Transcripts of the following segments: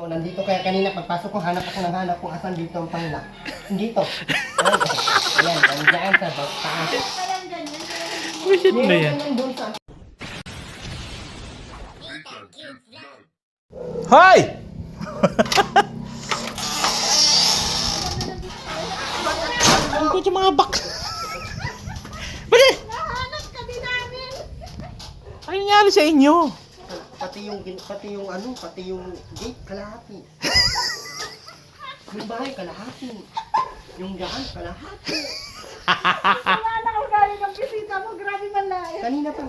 So, nandito kaya kanina pagpasok ko, hanap kung asan dito ang pangla. Dito. Ayan, nandiyan sa taas. Bullshit na yan. Hoy! Ang kutsa mga bak. Bali! Nahanap ka din namin. Ano nangyari sa inyo? Pati yung gate, kalahati. Yung bahay, kalahati. Yung daan, kalahati. Wala na ako galing ng bisita mo. Grabe malaya. Kanina pa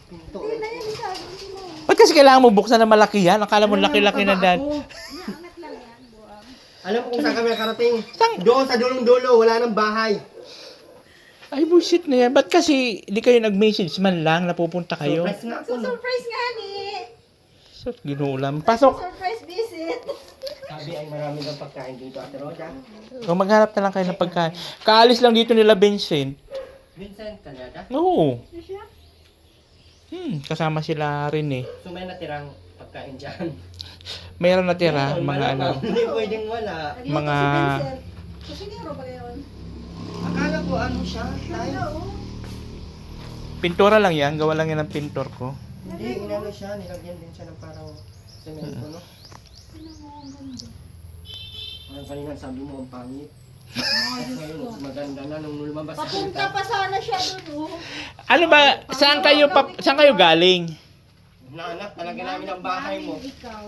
pinto. Hindi na yan sabi mo. Ba't kasi kailangan mo buksan na malaki yan? Akala mo laki-laki na dad. Anak lang yan, buwang. Alam mo kung saan kami nakarating? Doon sa dulong-dulo, wala nang bahay. Ay, bullshit na yan. Ba't kasi di kayo nag-message man lang na pupunta kayo? Surprise nga ako, no? Surprise nga ni. So, ginuulam. Pasok! Surprise visit. Sabi ay marami ng pagkain dito, Ate Roda. Kung maghanap na lang kayo ng pagkain. Kaalis lang dito nila Vincent. Vincent, talaga? Oo. Siya? Kasama sila rin eh. So may natirang pagkain dyan. Mayroon natira, Ayun, mga ano. malamang. Hindi pwedeng wala. Mga- Kasi nga ba yun? Akala ko ano siya, tay? Pintura lang yan. Gawa lang yan ng pintor ko. Hindi, inano siya, nilagyan din siya ng parang semento, no? Ang kanina sabi mo ang pangit. Ngayon, maganda na nung lumabas Papunta pa sana siya doon. Ano ba? Saan kayo galing? Naanak talaga namin ang bahay mo. Ikaw.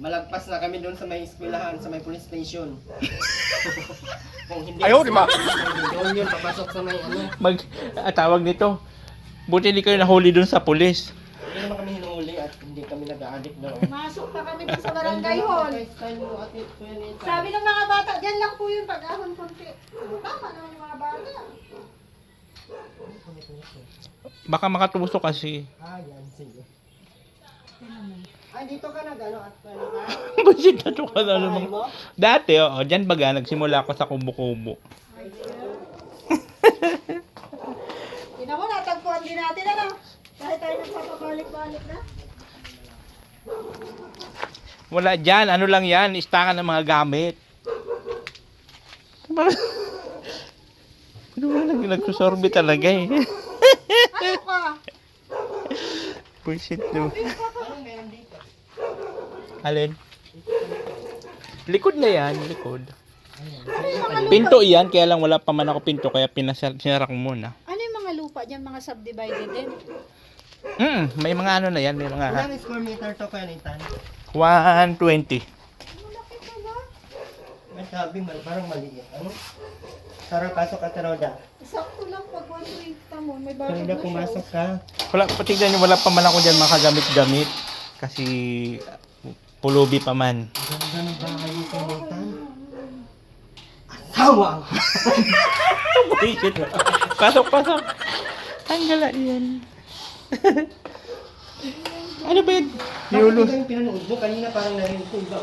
Malagpas na kami doon sa may eskwelahan, sa may police station. Kung hindi, Ayaw, di ba? doon yun, papasok sa may ano. Tawag nito. Buti hindi kayo nahuli dun sa pulis. Hindi naman kami hinuuli at hindi kami nag-a-addict doon. Masok pa kami doon sa barangay hall. Sabi ng mga bata, dyan lang po yung pag-ahon konti. Tama naman yung mga bata. Baka makatuso kasi. Ah, yan, sige. Ay, dito ka nag-ano at ano ka? Bullshit na to ka na Bahay naman. mo? Dati, dyan baga, nagsimula ako sa kubo-kubo. Tingnan mo, natagpuan din natin ano. Kahit tayo nagpapabalik-balik na. Wala dyan, ano lang yan, istakan ng mga gamit. Ano ba nagsusorbe talaga eh. Ano ka? Bullshit no. Anong meron dito? Alin? Likod na yan, likod. Ano yung mga lupa? Pinto yan, kaya lang wala pa man ako pinto, kaya sinara ko muna. Ano yung mga lupa dyan, mga subdivided din? May mga ano na yan, may mga Ilang square meter to kaya nitan? 120. Malaki pala. May sabi, parang maliit. Ano? Tara, pasok ka, Roda. Sakto lang pag 120 mo, may Roda, bakit na pumasok ka. Wala, patignan nyo, wala pa man ako dyan makagamit-gamit. Kasi pulubi pa man. Ganda ng bahay dito, Nitan. Asawa! Bullshit. Pasok. Tanggala yan. Ano ba yun? Bakit ito yung pinanood mo? Kanina parang narinig ko iba.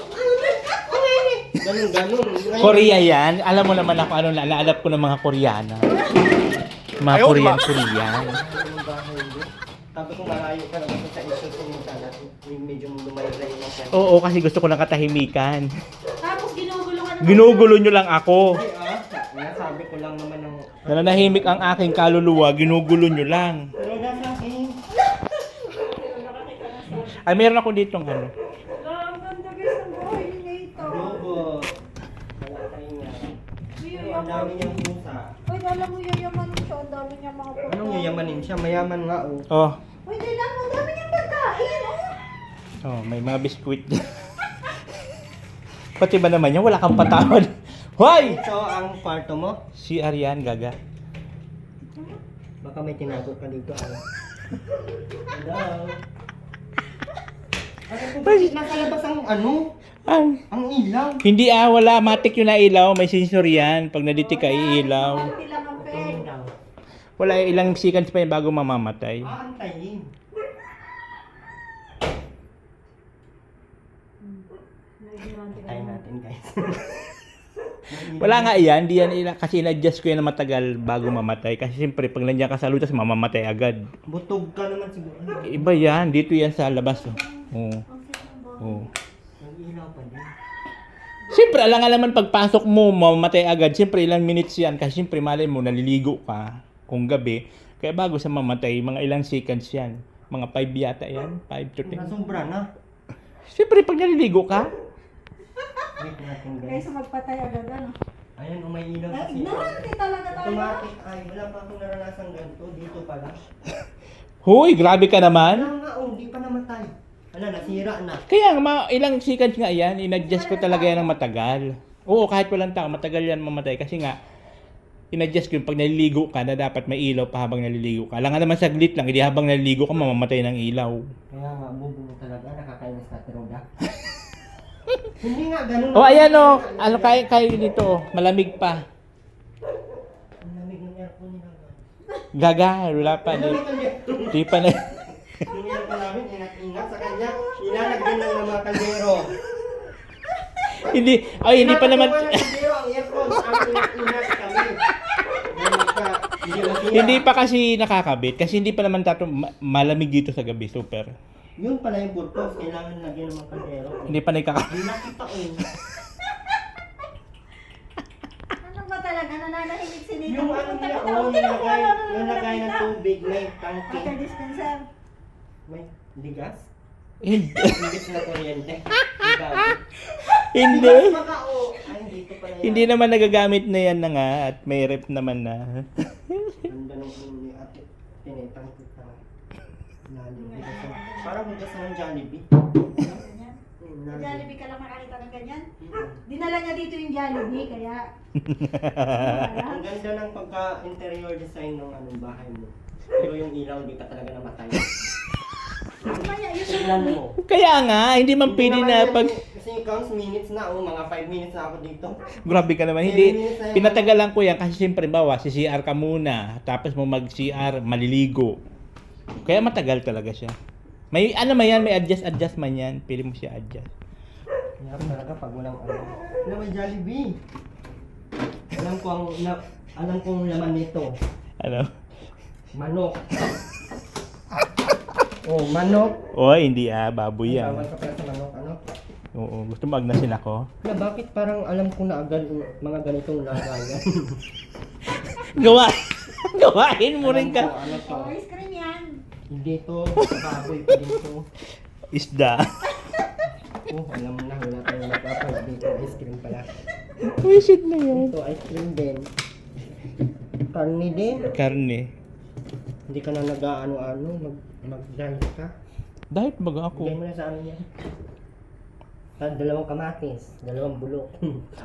Ganun. Korea yan. Alam mo naman ako ano, naalala ko ng mga Koreana. Mga Korean. Yung bahay mo. Sabi ko malayo ka naman sa isyo sa yung salat. Medyo lumayo-layo na siya. Oo, kasi gusto ko ng katahimikan. Tapos ginugulungan mo. Ginugulo nyo lang ako. Sabi ko lang naman ng... Nananahimik ang aking kaluluwa, ginugulo nyo lang. Roda sa akin. Ay, meron ako ditong ano. Ang ganda guys ng buhay ni Nito. Adobo. Wala tayong nga. Ang dami niyang pusa. Uy, dala mo yayamanin siya. Ang dami niya mga pagkain. Anong yayamanin siya? Mayaman nga oh. Oh, Uy, dala mo. Ang dami niyang pagkain. Oh. may mga biskuit. Pati ba naman yan? Wala kang patawad. Hoy! Ito ang kwarto mo. Si Arian, gaga. Baka may tinago ka dito. Hello. Ano po ba? Nakalabas ang ano? Ay, Ang ilaw. hindi wala. Matik yun na ilaw. May sensor yan. Pag naditik ka, iilaw. Konti lang ang pen. Ilaw. Wala, ilang seconds pa yun bago mamamatay. Aantayin. Tayo natin guys. Wala nga yan. Di yan kasi in-adjust ko yan na matagal bago mamatay. Kasi siyempre, pag nandiyan ka sa lutas, mamamatay agad. Butog ka naman siguro. Iba yan. Dito yan sa labas. Oh. Oh. Nag-ilaw pa din. Siyempre, alang-alaman pagpasok mo, mamamatay agad. Siyempre, ilang minutes yan. Kasi siyempre, malay mo, naliligo ka kung gabi. Kaya bago sa mamatay, mga ilang seconds yan. Mga 5 yata yan. 5 to 10. Nasobra na. Siyempre, pag naliligo ka, Wait natin guys. Kaysa magpatay agad ano. Ayan, may ilaw Eh, kasi. ignorante talaga tayo. Automatic ay, wala pa akong naranasan ganito. Dito pala. huy, grabe ka naman. Wala nga, hindi pa namatay. Wala, nasira na. Kaya ilang seconds nga yan, in-adjust ko talaga yan ng matagal. Oo, kahit walang tao, matagal yan mamatay. Kasi nga, in-adjust ko yung pag naliligo ka na dapat may ilaw pa habang naliligo ka. Alam nga naman saglit lang, hindi habang naliligo ka, mamamatay ng ilaw. Kaya nga, bubuo talaga. Nakakainis ka, Teroda. Hindi nga, ganun. O ayan o, ano kayo dito, malamig pa. Ang lamig ng aircon nila. Gaga, wala pa. Di pa na. Yung aircon namin, ingat-ingat sa kanya. Ilalagyan lang ng mga kaldero. hindi pa naman. Ang kaldero, ang aircon. Ang ingat-ingat kami. Hindi pa kasi nakakabit. Kasi hindi pa naman malamig dito sa gabi, super. Yun pala yung purpose. Kailangan lagyan ng mga kaldero. Hindi pa nakakabit. Ang laki pa Ano ba talaga? Nananahimik si Nito. Yung ano niya, yung lagay ng tubig, may Water tangke. dispenser. May ligas? Hindi. Ligas na kuryente. Hindi. Baka o. Ay, dito pala yan. Hindi naman nagagamit na yan na nga at may rep naman na. Ganda nung ni ate. Tinitang kita. Parang hugasan ng Jollibee. Ganyan. Sa Jollibee ka lang makakita ng ganyan. Dinala niya dito yung Jollibee, kaya... Ang ganda ng pagka-interior design ng anong bahay mo. Pero yung ilaw, hindi ka talaga namatay. Kaya yun Tignan mo. Kaya nga, hindi man Hindi pwede naman na yan, pag... Kasi counts minutes na, mga 5 minutes na ako dito. Grabe ka naman. Hindi, pinatagalan ko yan kasi siyempre bawa, si CR ka muna. Tapos mo mag-CR, maliligo. Kaya matagal talaga siya. May ano man yan, may adjust man yan. Pili mo siya adjust. Hirap talaga pag walang ano. Wala may Jollibee. Alam kong laman nito. Ano? Manok. Oh, manok. Oy, hindi baboy Ay, yan. bawal ka pala sa manok, ano? Oo, gusto mo agnasin ako? Na bakit parang alam ko na agad yung mga ganitong lagayan? Gawain mo rin Alam ko, ka. ano to? ice cream yan. Hindi to, baboy pa dito. Isda. Oh, alam mo na, wala tayong nagpapag dito. Ice cream pala. Wisit na yan. Ito, ice cream din. Karni din. Karne. Hindi ka na nag-ano-ano, mag-diet ka. Diet baga Bigay ako. mo na sa amin yan. Dalawang kamatis, dalawang bulok.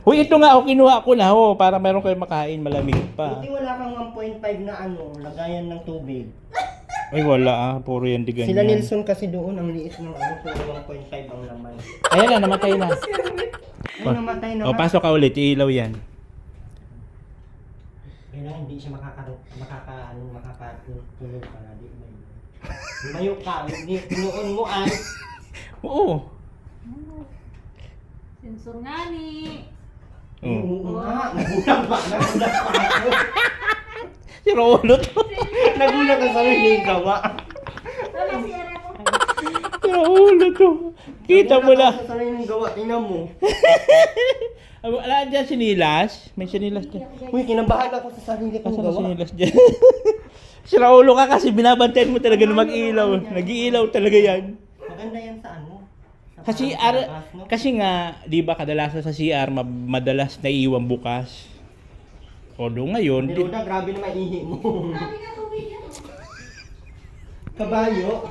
Uy, ito nga, kinuha ko na para meron kayo makain, malamig pa. Buti wala kang 1.5 na ano, lagayan ng tubig. Ay, wala puro yan di ganyan. Sila Nilsson kasi doon, ang liit ng ano, puro 1.5 ang laman. Ayan na, namatay na. Ay, namatay na O, pasok ka ulit, ilaw yan. Kailangan hindi siya makakatulog para di ba? Lumayo ka, hindi, tinuon mo ay. Oo. Sensor nga ni. Oo. Oo nga, nagulat pa ako. Sira ulo to. Nagulat ka sa may gawa. Wala si Ere mo. Sira ulo to. Kita mo na. Nagulat ka sa may gawa, tingnan mo. Wala dyan sinilas. May sinilas dyan. Uy, kinabahan ako sa sarili kong Kasama gawa. sinilas dyan. Sira ulo ka kasi binabantayan mo talaga na mag-ilaw. Nag-iilaw talaga yan. Maganda yan sa ano? Sa CR, kasi nga, di ba kadalasan sa CR, madalas naiiwan bukas. O doon ngayon, Pero na, grabe na maihi mo. Sabi nga tubig yan. Kabayo.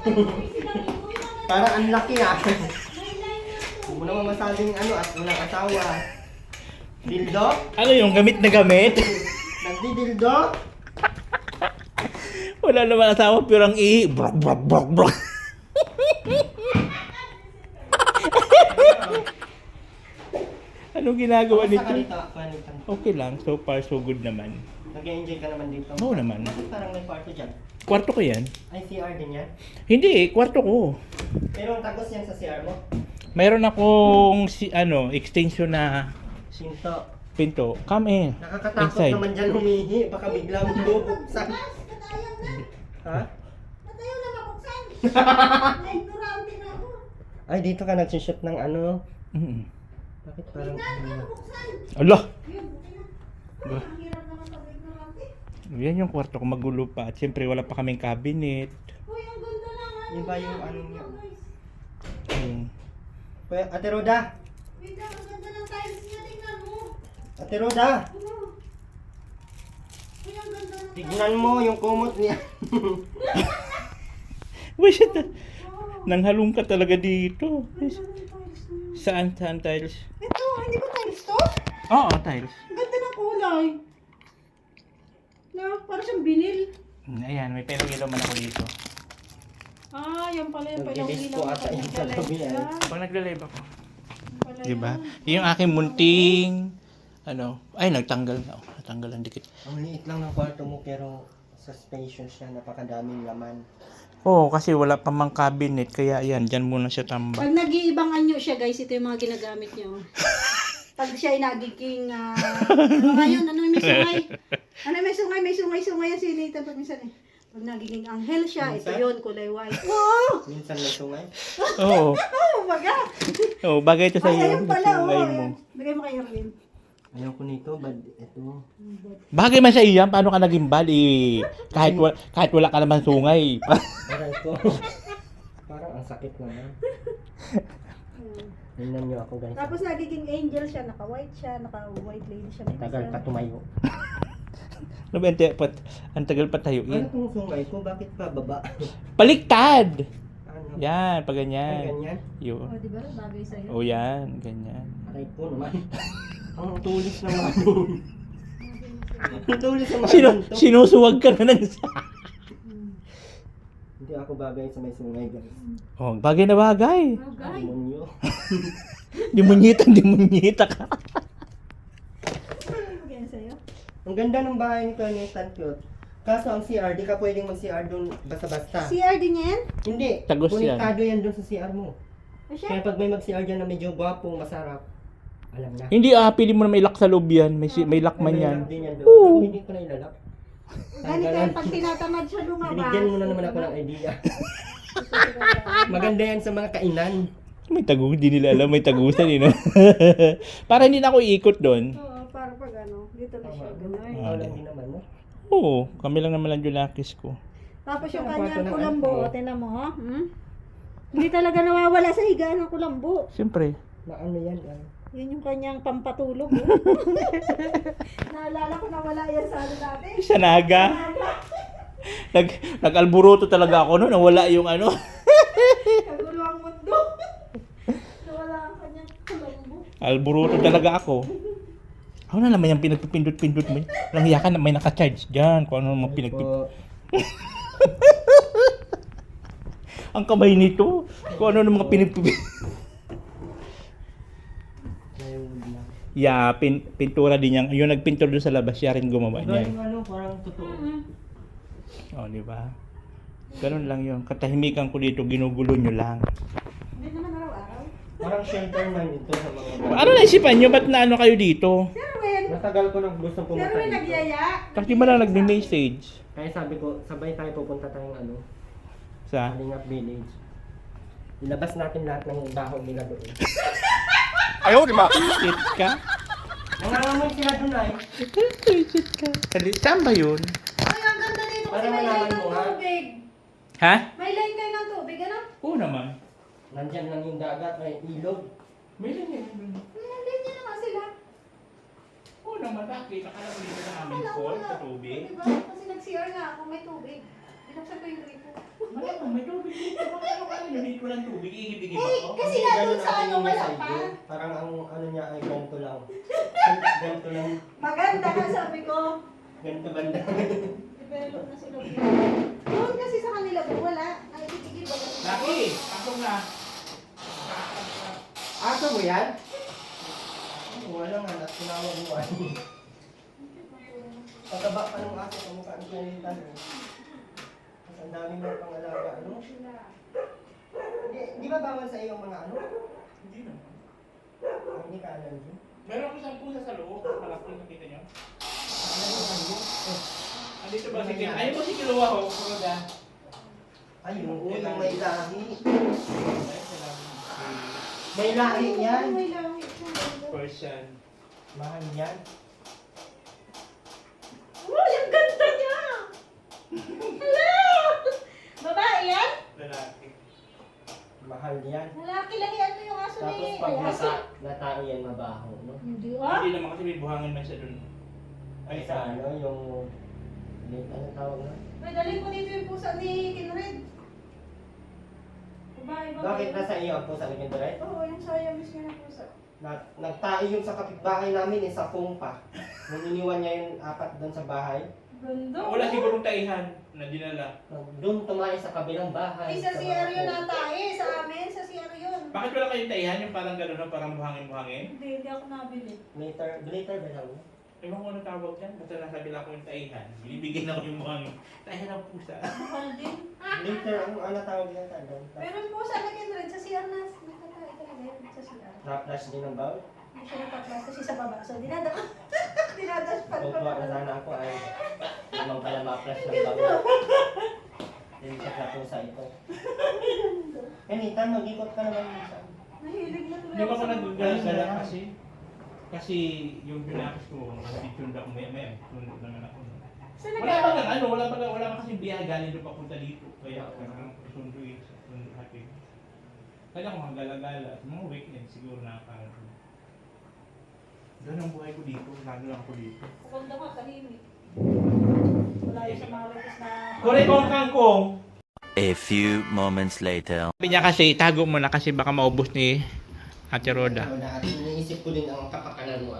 Parang ang laki ah. May line na to. Huwag mo naman masabing ano at walang asawa. Dildo? ano yung gamit na gamit? Nagdidildo? Wala naman asawa, pero ang ihi. Brok, brok, brok, brok. Anong ginagawa Kamusta ka nito? dito, Juanita? Okay lang, so far so good naman. Nag-enjoy ka naman dito? Oo naman. Bakit parang may party dyan? Kwarto ko yan. Ay, CR din yan? Hindi, kwarto ko. Pero ang tagos yan sa CR mo? Mayroon akong extension na Sinto. pinto. Come in. Nakakatakot Inside. naman dyan humihi. Baka bigla mong bubuksan. Natayan na. Ha? Natayo na mabuksan. Ignorante na ako. Ay, dito ka nagsishoot ng ano, Mm. Bakit parang... Ala! Yun, buti na. Ba? Ang hirap naman pag-ignorante. Yan yung kwarto ko, magulo pa. At siyempre wala pa kaming cabinet. Uy, ang ganda lang. Yun ba yung ano niya? Hmm. Ate Roda! Wait lang, ang ganda ng tiles niya. Tingnan mo. Ate Roda! Ano? Uy, ang ganda ng Tignan mo yung kumot niya. Wait, nanghalong ka talaga dito. Saan tiles? Ito, hindi ba tiles to? Oo, tiles. Ang ganda ng kulay. Na, parang siyang binil. Ayan, may pelong-ilaw man ako dito. Ah, yan pala yung palang Nag-ilis ilaw po na ata yung kagabi, ay. Pag nagla-live ako. Pala Diba? yun. Yung aking munting, nagtanggal na. Natanggal ang dikit. Ang liit lang ng kwarto mo pero sa spacious siya, napakadaming laman. Oo, kasi wala pa mang cabinet, kaya ayan, dyan muna siya tambak. Pag nag-iibang anyo siya guys, ito yung mga ginagamit niyo. Pag siya ay nagiging, ano ngayon, ano may sungay? Ano may sungay yan si Nathan pag minsan eh. Pag nagiging anghel siya, ito Minsan? yun, kulay white. Wow! Minsan may sungay. Oo. Oh, baga! Oo, bagay ito sa Ay, iyo. ayun pala, Yung oh. lay mo. Ayan. Bigay mo kay Erwin. Ayaw ko nito, bad ito. Bagay man sa iyan, paano ka naging bali? Kahit wala ka naman sungay. Aray ko. Parang ang sakit naman. Tingnan niyo ako guys. Tapos nagiging angel siya, naka-white siya, naka-white lady siya. Tagal pa tumayo. Ang tagal pa tayo. Ano tong sungay ko? Bakit pa baba? Baliktad! Ano? Yan, pag Ay, ganyan. ganyan? Yun. Oh, di ba? Bagay sa'yo. O yan, ganyan. Aray ko naman. Ang tulis naman nun. Ang tulis naman to. Sinusuwag ka na ng Hindi ako bagay sa may sungay guys. Oh, bagay na bagay. Bagay. Demonyo. Demunyita ka. Bagay sa'yo. Ang ganda ng bahay nito ni Nathan Cute. Kaso ang CR, di ka pwedeng mag-CR doon basta-basta. CR din yan? Hindi. Tagos yan. Konektado yan doon sa CR mo. O siya? Kaya pag may mag-CR dyan na medyo gwapo, masarap, alam na. Hindi pili mo na may lock sa loob yan. May lock man May yan. lock din yan doon. Oo. Ako hindi ko na ilalak. Ganito yan, pag tinatamad siya lumabas. Binigyan mo na naman ako ng idea. Maganda yan sa mga kainan. May tagu, hindi nila alam, may tagusan eh, no? Para hindi na ako iikot doon. Oo, para pag ano, dito na siya. Ganun. Ikaw lang din naman, no? Oo, kami lang naman ang Julakis ko. Tapos yung Ang kwarto kanyang ng kulambo, ano? tinan mo, ha? Hindi talaga nawawala sa higaan ng kulambo. Siyempre. Na ano yan? Yan yung kanyang pampatulog. Oh. Naalala ko na wala yan sa ano natin. Sa naga. Nag-alburoto talaga ako no, nawala yung ano. Kagulo ang mundo. Nawala ang kanyang kulambo. Alburoto talaga ako. Ako na naman yung pinagpipindot-pindot mo. Walang hiya ka na may naka-charge dyan. Kung ano mga pinagpipindot. Ang kamay nito. Kung ano mga pinagpipindot. Yeah, pintura din yan. Yung nagpintur doon sa labas, siya rin gumawa Iba niyan. yung ano, parang totoo. Oh, di ba? Ganun lang yun. Katahimikan ko dito, ginugulo nyo lang. Hindi naman araw-araw. Parang shelter man ito sa mga Ano naisipan nyo? Ba't na ano kayo dito? Sherwin! Matagal ko nang gustong pumunta Sherwin dito. nagyaya. Tapos di ba lang nag-message? Kaya sabi ko, sabay tayo pupunta tayong ano, Sa? Kalingap Village. Ilabas natin lahat ng baho nila doon. Ayaw, di ba? Shit ka? Nangangamoy sila doon ay. Shit ka. Saan ba yun? Ay, ang ganda dito kasi Para may malaman line mo, ng ha? tubig. Ha? May line kayo ng tubig, ano? Oo naman. Nandyan lang yung dagat, may ilog. May lang yan. Linya naman sila. Oo naman, bakit? Akala ko dito na namin Wala, fall wala. sa tubig. Diba? Kasi nag-CR nga ako, may tubig. Binuksan ko yung gripo. Malamang, may tubig dito. Ano ka rin? Hindi ko lang tubig. Iibigin ba ko? Kasi Hindi, nandun ganun sa ang ano, tingin niya wala sa pa. iyo. Parang ang ano niya ay ganito lang. Ganito lang. Maganda ka, sabi ko. Ganito banda. Develop na sila. Doon kasi sa kanila, wala. Nakikigil ba? Laki, pasok na. Aso mo yan? Wala nga, tinawag mo ay. Pagkaba pa ng aso, kamukha ni Janita. Mas ang dami mo pang alaga, ano? Di ba bawal sa iyo ang mga ano? Hindi naman. Hindi ka alam yun. Meron ko isang pusa sa loob. Malaki, nakita niyo? Ano? Andito ba si Kilawa? Ayun mo si Kilawa ho. Kumaga. Ay, yung unang may lahi. May lahi yan. May lahi. Persian. Mahal yan. Uy, ang ganda niya! Hello! Babae yan? Lalaki. Mahal yan. Lalaki lang yan yung aso Tapos ni... pag Ay, aso. natao yan, mabaho, no? Hindi ah. Hindi naman kasi may buhangin man siya dun. Ay, sa ano, yung... Ano tawag na? May dalhin ko dito yung pusa ni Kinred. Babae, babae. Bakit nasa iyo ang pusa ni Kinderay? Oo, yung Siamese nga na pusa. Nagtae yun sa kapitbahay namin, sa Pumpa. Nung iniwan niya yung 4 doon sa bahay. Ganda. Wala sigurong taihan na dinala. Doon tumae sa kabilang bahay. Ay, sa mga CR yun Pumpa. ata eh. Sa amin, sa CR yun. Bakit wala kayong taihan yung parang gano'n, no? Parang buhangin-buhangin? Hindi ako nabili. Glitter ba lang? Ewan ko anong tawag dyan. Basta nasabi lang ko yung taihan. Binibigyan ako yung buhangin. Taihan ng pusa. Mahal din. Glitter, ano tawag niya doon? Pero yung pusa na Kinred, sa CR na. Nakatae talaga yun sa CR. Raplas din ang bawl. Hindi siya napatlas kasi sa baba. So, dinadaspan ko Tutuwa na na. sana ako ay naman pala ma-flash ng bawl. Glitter na pusa ito. Kanita, mag-ikot ka naman minsan. Nahilig na tuloy Hindi ba ako sa mga- nag-gala kasi? Kasi yung pinakis ko, tunda ko may tunda naman ako. Saan Wala nag- ba ano, wala ba kasi biyahe galing doon papunta dito. Kaya parang sundo hati. Kaya ako gala-gala. Sa mga weekend siguro nakakaroon. Doon ang buhay ko dito. Lalo lang ako dito. Maganda ka, tahimik. Wala yung sa mga request na... Kore kong kangkong! A few moments later. Sabi niya kasi, itago mo na kasi baka maubos ni Ate Roda. At iniisip ko din ang kapakanan mo.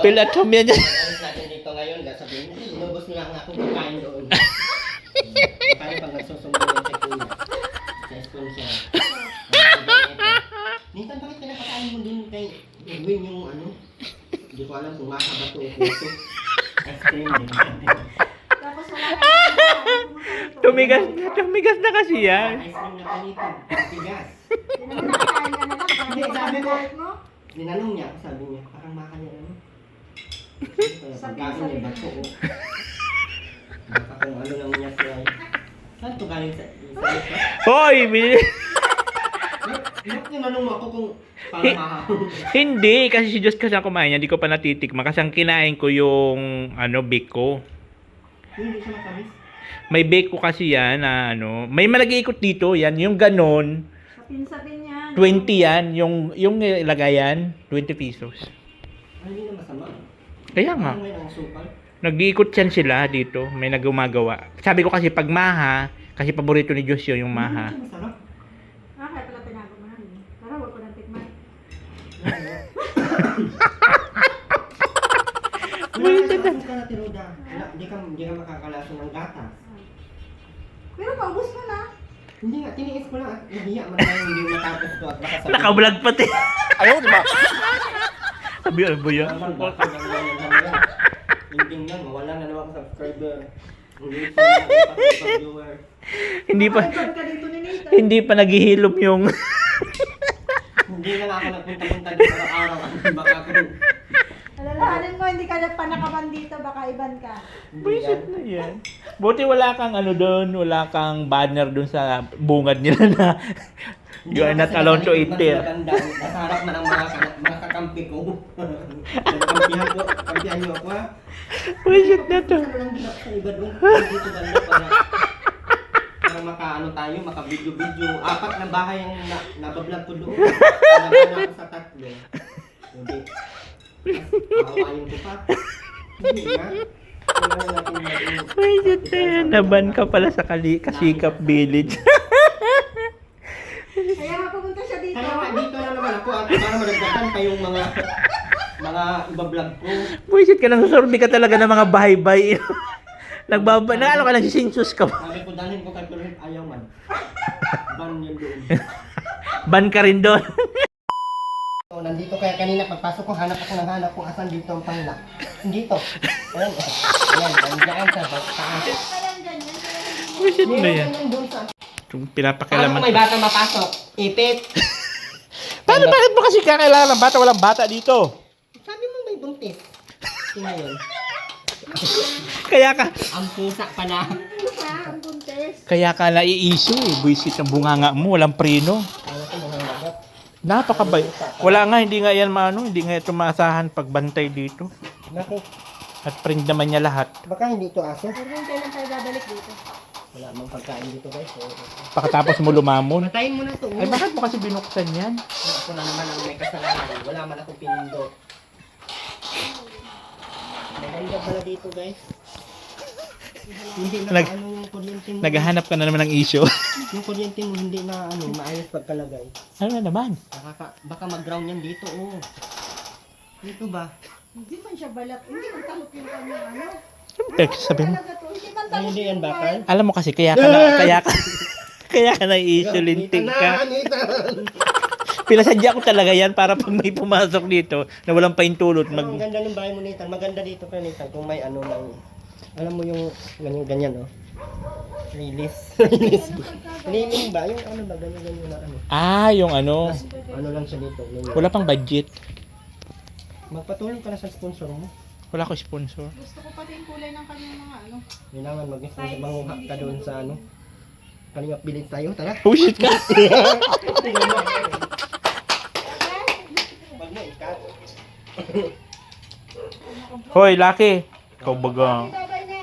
Pilatom yan niya. Alis natin dito ngayon, sabihin, inubos mo lang ako kakain doon. Paano pag nagsusumbong yung tekuna? Sa school siya. Minsan bakit pinapakain mo din kay Edwin yung ano? Hindi ko alam kung masa ba ito o puso. Ice cream din. Tapos wala ka Tumigas na kasi yan. Ice cream na panito. Tigas. Nakakain ka na lang. Hindi, sabi ko. mo? Ninanong niya ako, sabi niya, parang makanya ano? Kaya pagkain niya, ba't ko? Baka kung ano lang niya siya. Saan ito galing sa isa? Hoy! Bakit ninanong mo ako kung parang mahahong? Hindi, kasi si Diyos kasi ang kumain niya, hindi ko pa natitikma. Kasi ang kinain ko yung bake ko. Hindi siya matamis. May bake ko kasi yan na may malag-iikot dito, yan, yung ganon. Sapin-sapin yan. 20 yan, yung lagayan, 20 pesos. Ay, hindi na masama. Kaya nga, Parang may nangasukal. nag-iikot yan sila dito, may nagumagawa. Sabi ko kasi pag maha, kasi paborito ni Diyos yun, yung maha. Hindi siya masarap. Ah, kaya pala tinago mo na. Para huwag ko nang tikman. Wala ka sa asukal na tiroda. Hindi ka makakalaso ng gatas. Pero paubos mo na. Hindi nga, tiniis ko lang at nahiya man tayo hindi matapos to at baka sabihin. Nakablog pati. Ayaw, di ba? Sabi, ano ba yan? Naman, baka gano'n yan naman yan. Hindi yan, mawala na naman ako subscriber. Hindi pa na viewer. Hindi pa, Makaiban ka dito ni Nathan. hindi pa naghihilom yung... Hindi na nga ako nagpunta-punta dito araw-araw. Baka kung Alalahanin mo, hindi ka na panakaman dito, baka iban ka. hindi yan. Bullshit na yan. Buti wala kang doon, wala kang banner doon sa bungad nila na you are not allowed to eat there. Nasa harap man ang mga kakampi ko. Kampihan niyo ako ha. Bullshit na to. Ano lang din ako sa iba doon. Dito banda para makaano tayo, maka-video-video. 4 na bahay ang nabablog ko doon. Nabablog ako sa 3. Hindi. Awayin ko pa. Hindi nga. Wala na natin mag- Bullshit na yan. Naban ka pala sa Kasikap Village. Kaya nga pumunta siya dito. Kaya nga, dito na naman ako at para madagdagan pa yung mga iba-vlog ko. Bullshit ka nang sorbi ka talaga ng mga bahay-bay. Nag-ano ka, nagsisinsus ka ba? Sabi ko, dalhin ko kay Tulip, ayaw man. Ban yun doon. Ban ka rin doon. So, nandito kaya kanina pagpasok ko, hanap kung asan dito ang pangla. Dito. Ayan, ayan, nandiyan sa taas. Kaya ganyan. Bullshit na yan. Meron doon sa... Kung Paano pinapakialaman kung may bata mapasok? Ipit. Bakit mo kasi kakailangan ng bata? Walang bata dito. Sabi mo may buntis. Sino yun? Kaya ka. Ang pusa pala. Pusa, ang buntes. Kaya ka naiiso eh. Buisit ang bunganga mo. Walang preno. Kala ko mga lagat. Napakabay. Wala nga, hindi nga yan maano. Hindi nga ito maasahan pagbantay dito. Bakit? At print naman niya lahat. Baka hindi ito aso. Pero yung kailan tayo babalik dito? Wala mang pagkain dito guys. So, Pakatapos mo lumamon. matayin mo na to. Ay, bakit mo kasi binuksan yan? Ako na naman ang may kasalanan. Wala man akong pinindot. Maganda pala dito guys. Hindi na Nag- ano yung kuryente mo. Naghahanap ka na naman ng issue. Yung kuryente mo hindi na ano maayos pagkalagay. Ano na naman? Baka mag-ground yan dito. Oh. Dito ba? Hindi man siya balat. Hindi man talok yung kanyang ano. Sabi mo. Talaga to. Hindi man Ay, talok hindi yung yan bakal. Alam mo kasi, kaya ka na-issue, linting ka. Pinasadya ko talaga yan para pag may pumasok dito na walang paintulot, Ang ganda ng bahay mo Nathan. Maganda dito ka Nathan. Kung may ano lang. Alam mo yung ganyan oh. Release. Release. Liling ba? Yung ano ba? Ganyan na ano. yung ano, Ano lang siya dito. wala pang budget. Magpatulong ka na sa sponsor mo. Wala ko sponsor. Gusto ko pati yung kulay ng kanyang mga ano. Kailangan manguha ka doon sa ano. Kalingap bilid tayo. Tara. Oh shit ka! Wag mo ikat. Hoy, Lucky! Ikaw baga. Bye-bye na.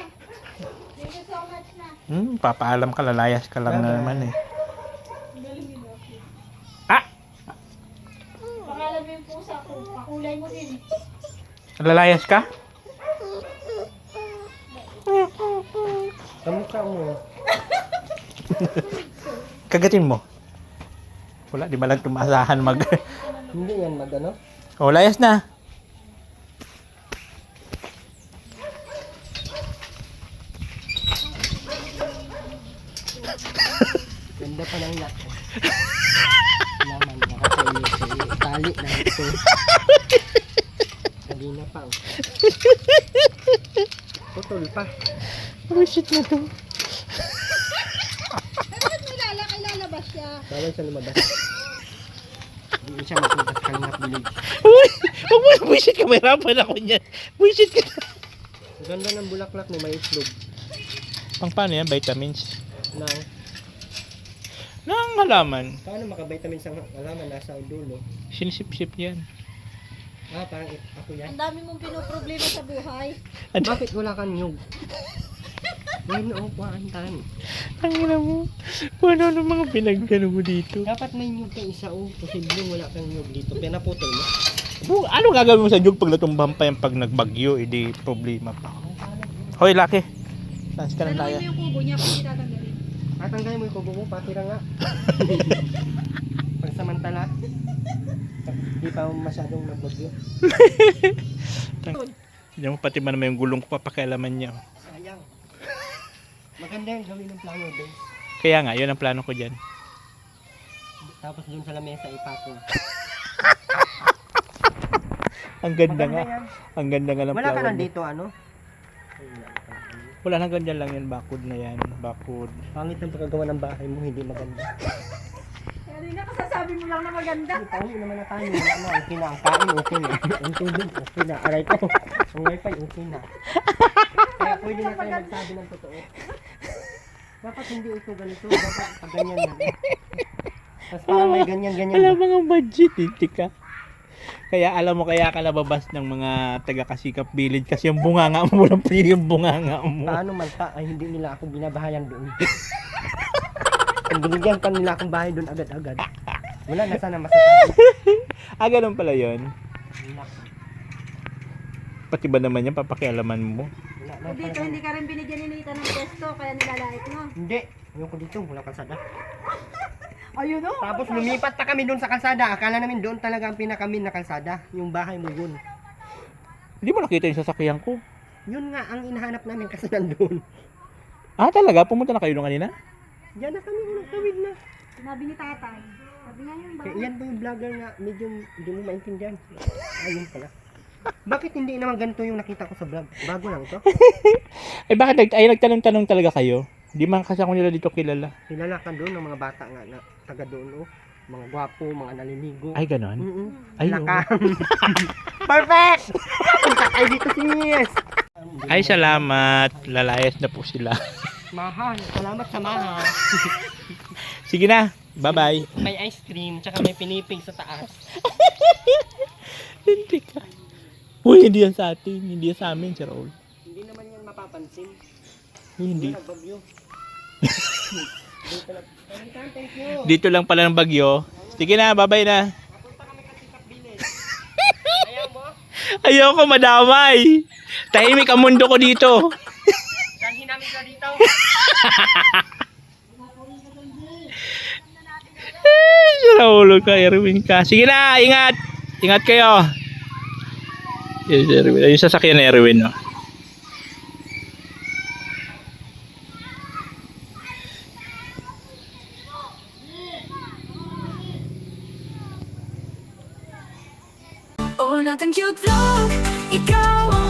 Thank you so much na. Papaalam ka, lalayas ka lang na naman eh. Ah! Pangalan mo yung pusa ko. Pakulay mo din. Lalayas ka? Kamukha mo. Kagatin mo. Wala, di ba lang tumasahan mag... Hindi yan mag ano. Oh, layas na. Ganda pa ng lock. Naman, nakakainis. Tali na ito. Kanina pa. Oh. Putol pa. Oh shit na to. Bakit may lalabas siya? Bawal siya lumabas. Hindi siya mapunta sa Kalingap Village. Uy! Huwag mo, buisit ka, mahirapan ako niyan. Buisit ka. Ang ganda ng bulaklak na may itlog. Pang paano yan? Vitamins? Nang, Nang halaman. paano maka-vitamins ang alaman nasa dulo? Sinisip-sip yan. Parang ako yan. Ang dami mong pinoproblema sa buhay. Bakit wala kang nyug? Ngayon o, kuhaan. Ang ina mo. Kung ano mga pinagkano mo dito. Dapat may nyug kang isa o. Posibleng wala kang nyug dito. Pinaputol mo. Ano gagawin mo sa jug pag natumbahan pa yan pag nagbagyo? Edi problema pa. Hoy, Lucky. Dance ka na tayo. Tanungin mo yung kubo niya kung hindi tatanggalin. Tatanggalin mo yung kubo mo, patira nga. Pagsamantala. Hindi pa masyadong nagbagyo. Hindi mo pati man naman yung gulong ko papakialaman niya. Sayang. Maganda yung gawin ng plano doon. Kaya nga, yun ang plano ko dyan. Tapos doon sa lamesa ipatong. Ang ganda Maganda nga. yan. Ang ganda nga ng Wala ka flower mo. nandito ano? Wala, hanggang dyan lang yan. Bakod na yan. Bakod. Pangit ang pagkagawa ng bahay mo, hindi maganda. Kaya rin na kasasabi mo lang na maganda. Pauwi naman na tayo. Wala na, okay na. Ang kain, okay na. Ang tubig, okay na. Aray ko. Ang wifi, okay na. Kaya pwede na tayo magsabi ng totoo. Dapat hindi ito ganito. Dapat pag ganyan na. Tapos parang may ganyan-ganyan. Wala mga budget eh. Tika. Kaya alam mo, kaya ka nababas ng mga taga-Kasikap Village kasi yung bunganga mo, walang pili yung bunganga mo. Paano man ay hindi nila ako binabahayan doon. Kung binigyan pa nila akong bahay doon agad-agad. Wala na sana masasabi. Ganun pala yun. Wala. Pati ba naman yan, papakialaman mo? Wala na Dito talaga. hindi ka rin binigyan ni Nita ng pesto kaya nilalait mo. Hindi. Ayoko dito, wala kalsada. Ayun o. Tapos lumipat pa kami doon sa kalsada. Akala namin doon talaga ang pinakamin na kalsada. Yung bahay mo yun. Hindi mo nakita yung sasakyan ko. Yun nga ang inahanap namin kasi nandun. Talaga? Pumunta na kayo nung kanina? Diyan na kami, unang tawid na. Sinabi ni tatay. Sabi nga yun ba? Kaya yan ba yung vlogger nga, medyo hindi mo maintindihan. Ayun pala. Bakit hindi naman ganito yung nakita ko sa vlog? Bago lang to. Bakit nagtanong-tanong talaga kayo? Di man kasi ako nila dito kilala. Kilala ka doon ng mga bata nga na taga doon, oh. Mga gwapo, mga naliligo. Ay, ganon? Ay, Lakang. Perfect! Punta kayo dito si Yes! Ay, salamat. Lalayas na po sila. Mahal. Salamat sa mahal. Sige na. Bye-bye. May ice cream, tsaka may pinipig sa taas. Hindi ka. Uy, hindi yan sa atin. Hindi yan sa amin, Sir Raul. Hindi naman yan mapapansin. Uy, hindi. Nagbagyo. Thank you. Dito lang pala ng bagyo. Sige na, bye-bye na. Napunta kami kasi sa bilis. Ayaw mo? Ayoko madamay. Tahimik ang mundo ko dito. Kanhin namin ka dito. Sir Raul ka, Erwin ka. Sige na, ingat. Ingat kayo. Yes, Erwin. Yung sasakyan ni Erwin, no? Oh, nating cute vlog, ikaw ang